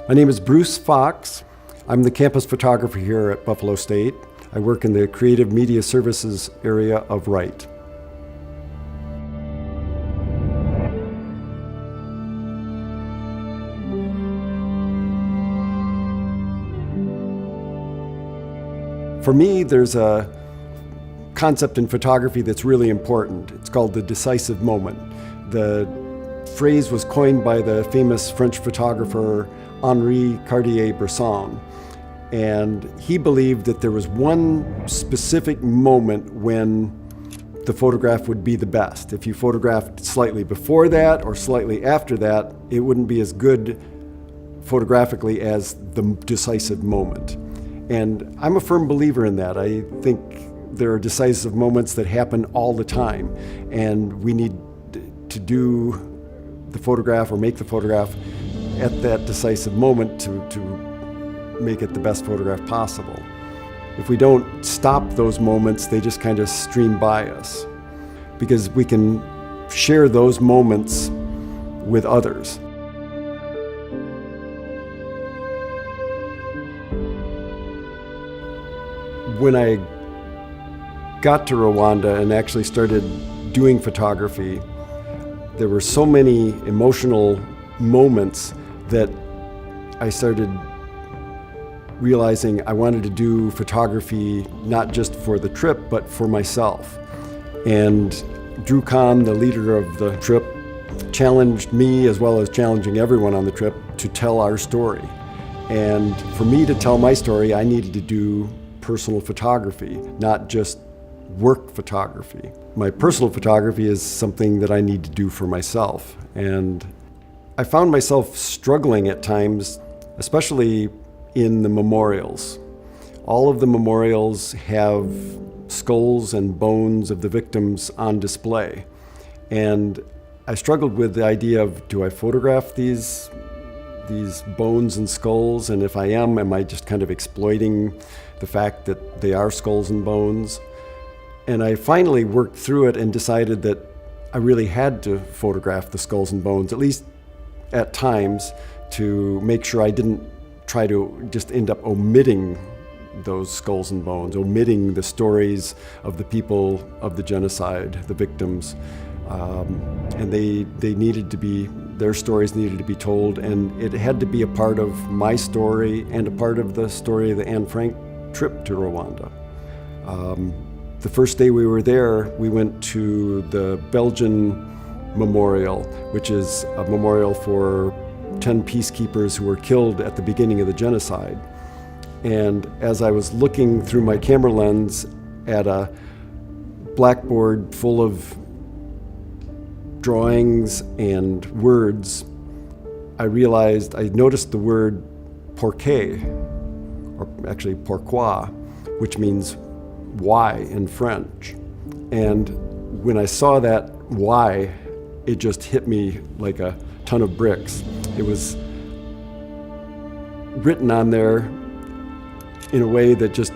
My name is Bruce Fox. I'm the campus photographer here at Buffalo State. I work in the Creative Media Services area of Wright. For me, there's a concept in photography that's really important. It's called the decisive moment. The phrase was coined by the famous French photographer Henri Cartier-Bresson, and he believed that there was one specific moment when the photograph would be the best. If you photographed slightly before that or slightly after that, it wouldn't be as good photographically as the decisive moment. And I'm a firm believer in that. I think there are decisive moments that happen all the time, and we need to do the photograph or make the photograph at that decisive moment to make it the best photograph possible. If we don't stop those moments, they just kind of stream by us, because we can share those moments with others. When I got to Rwanda and actually started doing photography, there were so many emotional moments that I started realizing I wanted to do photography not just for the trip, but for myself. And Drew Kahn, the leader of the trip, challenged me, as well as challenging everyone on the trip, to tell our story. And for me to tell my story, I needed to do personal photography, not just work photography. My personal photography is something that I need to do for myself. And I found myself struggling at times, especially in the memorials. All of the memorials have skulls and bones of the victims on display. And I struggled with the idea of, do I photograph these bones and skulls? And if I am I just kind of exploiting the fact that they are skulls and bones? And I finally worked through it and decided that I really had to photograph the skulls and bones, at least at times, to make sure I didn't try to just end up omitting those skulls and bones, omitting the stories of the people of the genocide, the victims. And they needed to be, their stories needed to be told, and it had to be a part of my story and a part of the story of the Anne Frank trip to Rwanda. The first day we were there, we went to the Belgian Memorial, which is a memorial for 10 peacekeepers who were killed at the beginning of the genocide. And as I was looking through my camera lens at a blackboard full of drawings and words, I noticed the word pourquoi, or actually pourquoi, which means why in French. And when I saw that why, it just hit me like a ton of bricks. It was written on there in a way that just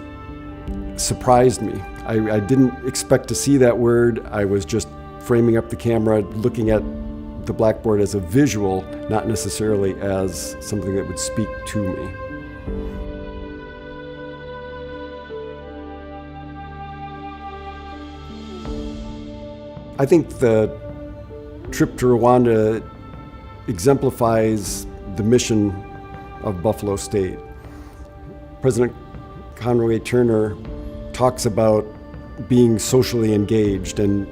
surprised me. I didn't expect to see that word. I was just framing up the camera, looking at the blackboard as a visual, not necessarily as something that would speak to me. I think the trip to Rwanda exemplifies the mission of Buffalo State. President Conway Turner talks about being socially engaged, and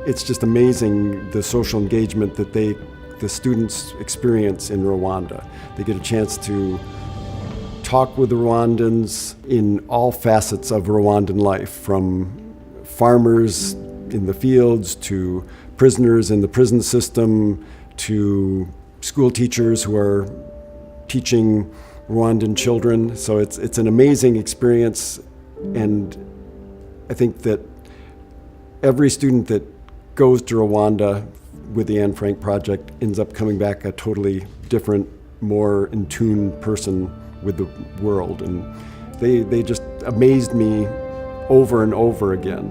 it's just amazing the social engagement that the students experience in Rwanda. They get a chance to talk with the Rwandans in all facets of Rwandan life, from farmers in the fields to prisoners in the prison system to school teachers who are teaching Rwandan children. So it's an amazing experience, and I think that every student that goes to Rwanda with the Anne Frank project ends up coming back a totally different, more in tune person with the world. And they just amazed me over and over again.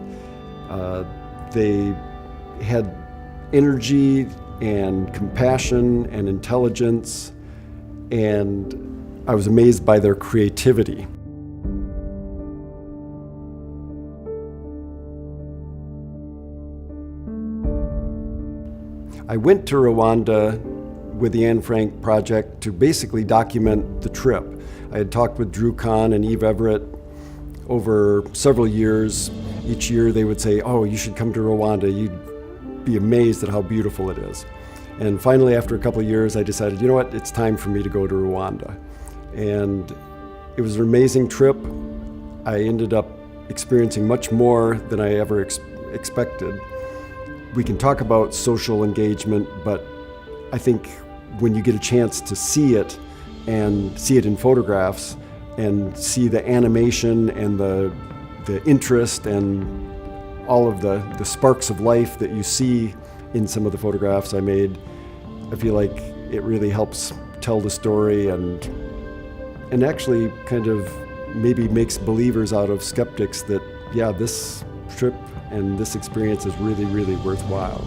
They had energy and compassion and intelligence, and I was amazed by their creativity. I went to Rwanda with the Anne Frank project to basically document the trip. I had talked with Drew Kahn and Eve Everett over several years. Each year they would say, "Oh, you should come to Rwanda. You'd be amazed at how beautiful it is." And finally, after a couple of years, I decided, you know what, it's time for me to go to Rwanda. And it was an amazing trip. I ended up experiencing much more than I ever expected. We can talk about social engagement, but I think when you get a chance to see it and see it in photographs and see the animation and the interest and all of the sparks of life that you see in some of the photographs I made, I feel like it really helps tell the story and actually kind of maybe makes believers out of skeptics that, yeah, this trip and this experience is really, really worthwhile.